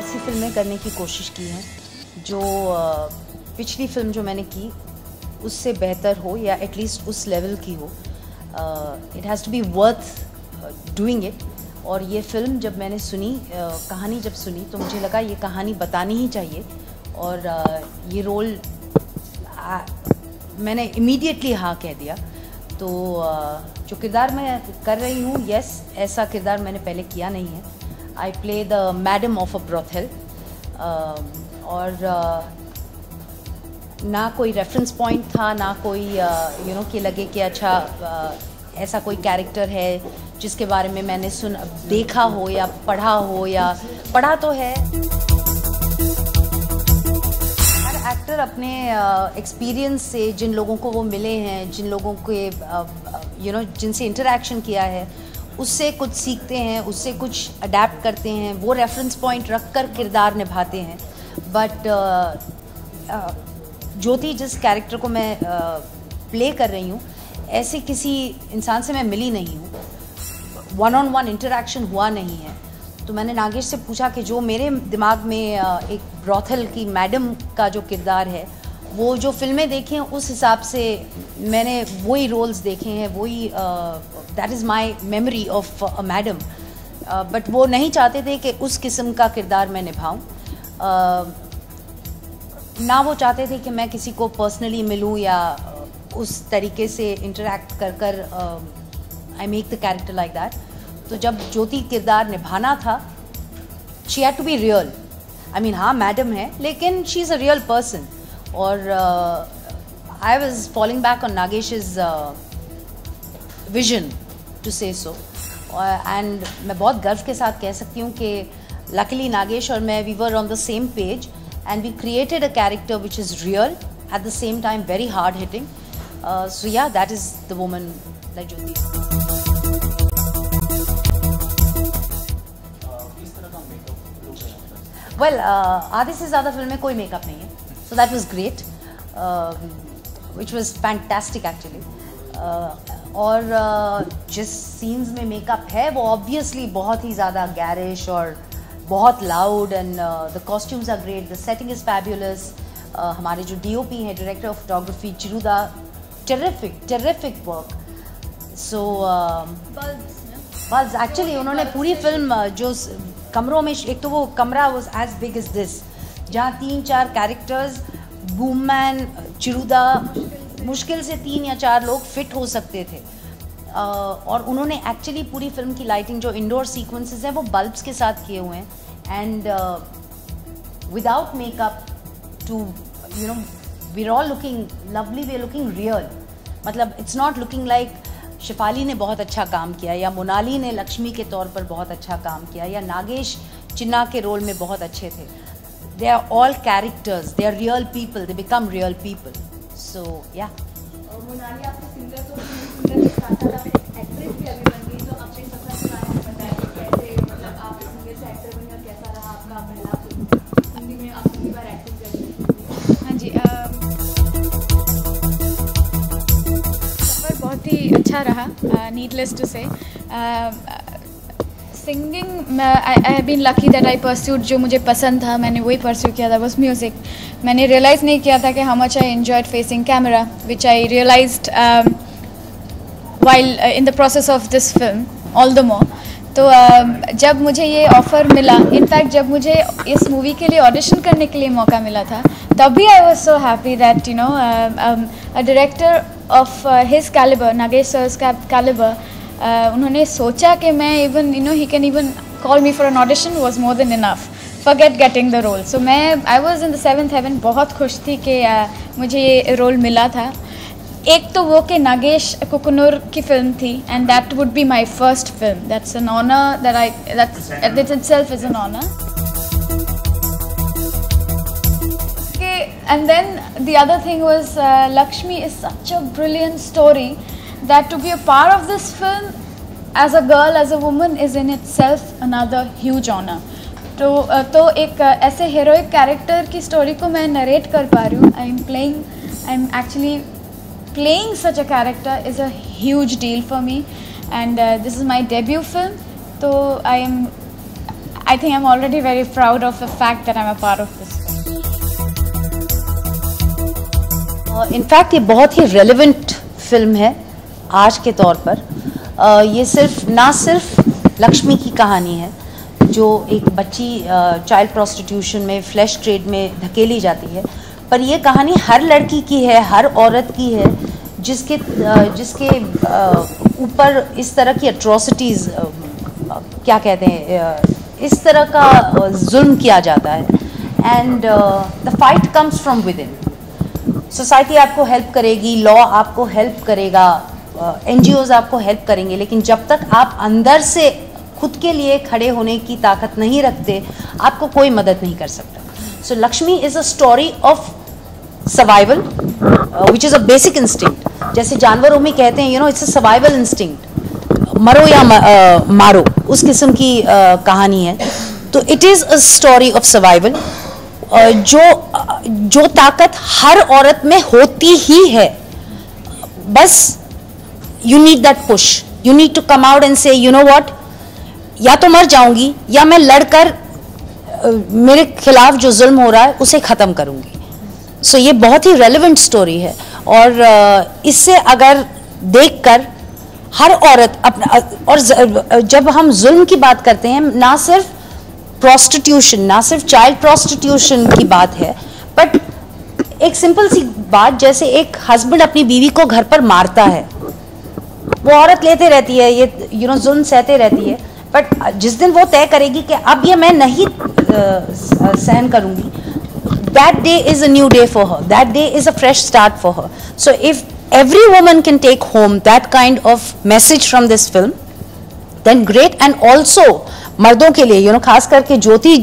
ऐसी फिल्में करने की कोशिश की हैं जो पिछली फिल्म जो मैंने की उससे बेहतर हो या एटलीस्ट उस लेवल की हो. It has to be worth doing it. और ये फिल्म जब मैंने सुनी, कहानी जब सुनी, तो मुझे लगा ये कहानी बतानी ही चाहिए. और ये रोल मैंने इमीडिएटली हाँ कह दिया. तो जो किरदार मैं कर रही हूँ, यस, ऐसा किरदार मैंने पहले किया नहीं है. I play the madam of a brothel. और ना कोई रेफरेंस पॉइंट था, ना कोई कि लगे कि अच्छा ऐसा कोई कैरेक्टर है जिसके बारे में मैंने देखा हो या पढ़ा तो है. हर एक्टर अपने एक्सपीरियंस से, जिन लोगों को वो मिले हैं, जिन लोगों के जिनसे इंटरेक्शन किया है, उससे कुछ सीखते हैं, उससे कुछ अडेप्ट करते हैं, वो रेफरेंस पॉइंट रख कर किरदार निभाते हैं. बट ज्योति जिस कैरेक्टर को मैं प्ले कर रही हूँ, ऐसे किसी इंसान से मैं मिली नहीं हूँ, वन ऑन वन इंटरेक्शन हुआ नहीं है. तो मैंने नागेश से पूछा कि जो मेरे दिमाग में एक ब्रॉथल की मैडम का जो किरदार है, वो जो फिल्में देखी हैं उस हिसाब से मैंने वही रोल्स देखे हैं, वही that is my memory of a madam. But वो नहीं चाहते थे कि उस किस्म का किरदार मैं निभाऊं. ना वो चाहते थे कि मैं किसी को पर्सनली मिलूं या उस तरीके से इंटरेक्ट कर I make the character like that. तो जब ज्योति किरदार निभाना था, she had to be real. I mean, हाँ मैडम है, लेकिन she is a real person. और I was following back on Nagesh's vision to say so. And मैं बहुत गर्व के साथ कह सकती हूँ कि लकीली नागेश और मैं, we were on the same page and we created a character which is real, at the same time very hard hitting. So yeah, that is the woman like Jyoti. Well, आधे से ज़्यादा film में कोई makeup नहीं है, so that was great, which was fantastic actually. और जिस scenes में मेकअप है वो obviously बहुत ही ज़्यादा garish और बहुत loud. And the costumes are great, the setting is fabulous. हमारे जो DOP हैं, director of photography Chiruda, terrific work. So bulbs actually उन्होंने पूरी फिल्म जो कमरों में, एक तो वो कमरा was as big as this, जहाँ 3-4 कैरेक्टर्स, बूममैन, चिरुदा, मुश्किल से 3 या 4 लोग फिट हो सकते थे. और उन्होंने एक्चुअली पूरी फिल्म की लाइटिंग, जो इंडोर सीक्वेंसेस हैं, वो बल्ब्स के साथ किए हुए हैं. And without makeup, too we are all looking lovely, we are looking real. मतलब it's not looking like Shefali ने बहुत अच्छा काम किया, या मोनाली ने लक्ष्मी के तौर पर बहुत अच्छा काम किया, या नागेश चिन्ना के रोल में बहुत अच्छे थे. They are all characters, they are real people, they become real people. So yeah Monali आपको सिंगर तो सिंगर के साथ साथ आप एक्ट्रेस भी अभी बन गई, तो अपने सफर के बारे में बताइए कि कैसे, मतलब आप सिंगर से एक्टर बने और कैसा रहा आपका पहला फिल्म हिंदी में आप पहली बार एक्टिंग कर रही हैं? हाँ जी, सफ़र बहुत ही अच्छा रहा, needless to say. Singing, I have been lucky that I pursued जो मुझे पसंद था, मैंने वही परस्यू किया था, बस म्यूज़िक. मैंने रियलाइज़ नहीं किया था कि how much I enjoyed facing camera, which I realized while in the process of this film all the more. तो जब मुझे ये ऑफ़र मिला, इनफैक्ट जब मुझे इस मूवी के लिए ऑडिशन करने के लिए मौका मिला था, तभी I was so happy that a director of his calibre, Nagesh sir's calibre, उन्होंने सोचा कि मैं even he can even call me for an audition was more than enough. Forget getting the role. So मैं I was in the 7th heaven, बहुत खुश थी कि मुझे ये रोल मिला था. एक तो वो कि नागेश कुकुनूर की फिल्म थी, and that would be my first film. That's an honour that itself is an honour. And then the other thing was Lakshmi is such a brilliant story that to be a part of this film as a girl, as a woman, is in itself another huge honor. तो एक ऐसे heroic character की story को मैं narrate कर पा रही हूँ. I'm actually playing such a character is a huge deal for me, and this is my debut film. So I think I'm already very proud of the fact that I'm a part of this. In fact ये बहुत ही relevant film है आज के तौर पर. ये ना सिर्फ लक्ष्मी की कहानी है जो एक बच्ची चाइल्ड प्रोस्टिट्यूशन में, फ्लैश ट्रेड में धकेली जाती है, पर ये कहानी हर लड़की की है, हर औरत की है जिसके ऊपर इस तरह की एट्रोसिटीज़, क्या कहते हैं, इस तरह का जुल्म किया जाता है. And the fight comes from with in. Society आपको हेल्प करेगी, लॉ आपको हेल्प करेगा, NGOs आपको हेल्प करेंगे, लेकिन जब तक आप अंदर से खुद के लिए खड़े होने की ताकत नहीं रखते, आपको कोई मदद नहीं कर सकता. So Lakshmi is a story of survival which is a basic instinct. जैसे जानवरों में कहते हैं, इट्स अ सर्वाइवल इंस्टिंक्ट, मरो या मारो, उस किस्म की कहानी है. तो it is a story of survival. जो ताकत हर औरत में होती ही है, बस you need that push. You need to come out and say, you know what, या तो मर जाऊंगी या मैं लड़कर मेरे खिलाफ जो जुल्म हो रहा है उसे ख़त्म करूंगी. सो ये बहुत ही रेलेवेंट स्टोरी है. और इससे अगर देखकर हर औरत अपना, और जब हम जुल्म की बात करते हैं, ना सिर्फ प्रोस्टिट्यूशन, ना सिर्फ चाइल्ड प्रोस्टिट्यूशन की बात है, बट एक सिंपल सी बात, जैसे एक हस्बैंड अपनी बीवी को घर पर मारता है, वो औरत लेते रहती है, ये जुल्म सहते रहती है, बट जिस दिन वो तय करेगी कि अब ये मैं नहीं सहन करूंगी, that day is a new day for her, that day is a fresh start for her. So if every woman can take home that kind of message from this film, then great. And also मर्दों के लिए, खास करके ज्योति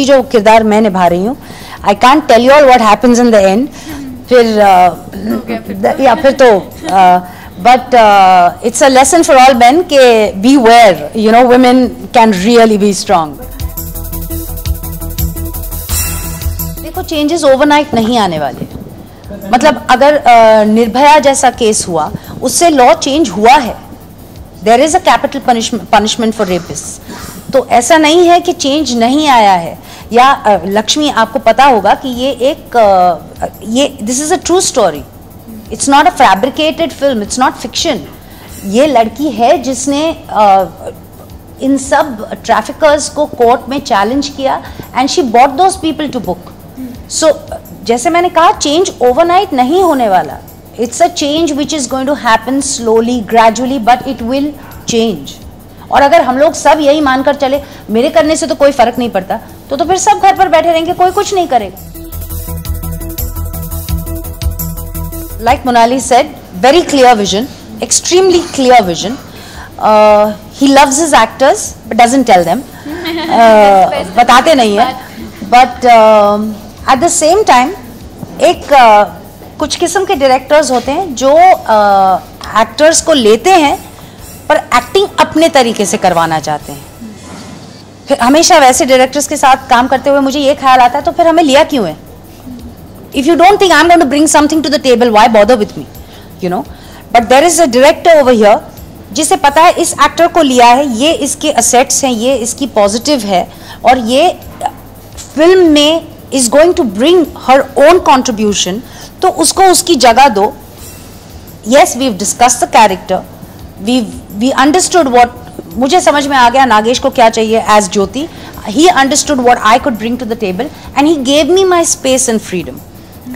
जो किरदार मैं निभा रही हूँ, I can't tell you all what happens in the end. फिर तो but it's a lesson for all men कि beware, women can really be strong. देखो, चेंजेस ओवरनाइट नहीं आने वाले. मतलब अगर निर्भया जैसा केस हुआ, उससे लॉ चेंज हुआ है. There is a capital punishment for rapist. तो ऐसा नहीं है कि चेंज नहीं आया है. या लक्ष्मी, आपको पता होगा कि ये this is a true story. It's not a fabricated film, it's not fiction. ये लड़की है जिसने इन सब ट्रैफिकर्स को कोर्ट में चैलेंज किया, and she bought those people to book. So जैसे मैंने कहा, चेंज ओवरनाइट नहीं होने वाला. It's a change which is going to happen slowly, gradually, but it will change. और अगर हम लोग सब यही मानकर चले, मेरे करने से तो कोई फर्क नहीं पड़ता, तो फिर सब घर पर बैठे रहेंगे, कोई कुछ नहीं करेगा. Like Monali said, very clear vision, extremely clear vision. He loves his actors but doesn't tell them. बताते नहीं है. But at the same time, कुछ किस्म के डायरेक्टर्स होते हैं जो एक्टर्स को लेते हैं पर एक्टिंग अपने तरीके से करवाना चाहते हैं. फिर हमेशा वैसे डायरेक्टर्स के साथ काम करते हुए मुझे ये ख्याल आता है, तो फिर हमें लिया क्यों है? If you don't think I'm going to bring something to the table, why bother with me? But there is a director over here जिसे पता है इस एक्टर को लिया है, ये इसके असेट्स हैं, ये इसकी पॉजिटिव है, और ये फिल्म में is going to bring her own contribution, तो उसको उसकी जगह दो. Yes, we've discussed the character, we understood what, मुझे समझ में आ गया नागेश को क्या चाहिए as Jyoti. He understood what I could bring to the table, and he gave me my space and freedom.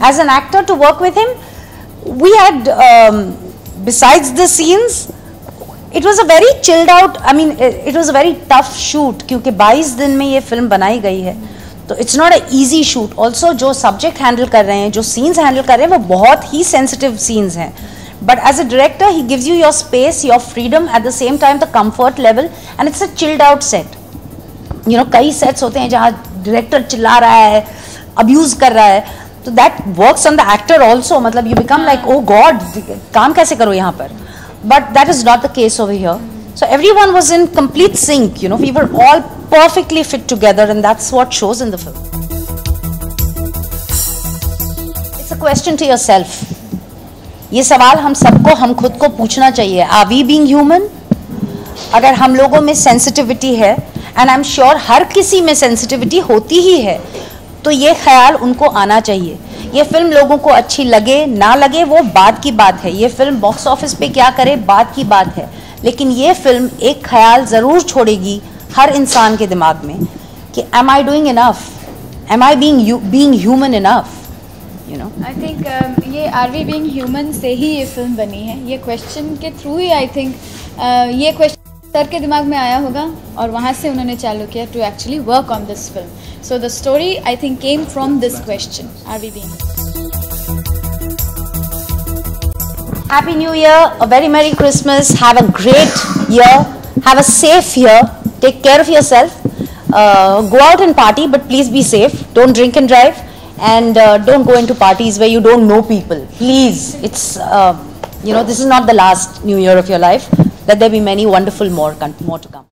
As an actor, to work with him, we had, besides the scenes, it was a very chilled out, it was a very tough shoot, क्योंकि 22 दिन में ये film बनाई गई है, तो it's not an easy shoot. Also, जो subject handle कर रहे हैं, जो scenes handle कर रहे हैं, वो बहुत ही sensitive scenes हैं. But as a director, he gives you your space, your freedom, at the same time the comfort level, and it's a chilled out set. कई सेट्स होते हैं जहाँ डायरेक्टर चिल्ला रहा है, अब्यूज कर रहा है, तो that works on the actor also. मतलब you become like, oh God, काम कैसे करो यहाँ पर. But that is not the case over here. So everyone was in complete sync. We were all perfectly fit together, and that's what shows in the film. It's a question to yourself. ये सवाल हम खुद को पूछना चाहिए. Are we being human? अगर हम लोगों में सेंसिटिविटी है, एंड आई एम श्योर हर किसी में सेंसिटिविटी होती ही है, तो ये ख्याल उनको आना चाहिए। ये फिल्म लोगों को अच्छी लगे ना लगे वो बात की बात है, ये फिल्म बॉक्स ऑफिस पे क्या करे बात की बात है, लेकिन ये फिल्म एक ख्याल ज़रूर छोड़ेगी हर इंसान के दिमाग में कि am I doing enough, am I being human enough, you know. I think ये आर वी बीइंग ह्यूमन से ही ये फिल्म बनी है, ये क्वेश्चन के थ्रू ही आई थिंक ये क्वेश्चन सर के दिमाग में आया होगा और वहाँ से उन्होंने चालू किया to actually work on this film. So the story I think came from this question, are we being. Happy New Year, a very Merry Christmas, have a great year, have a safe year, take care of yourself, go out and party but please be safe, don't drink and drive, and don't go into parties where you don't know people, please. It's you know, this is not the last New Year of your life, let there be many wonderful more to come.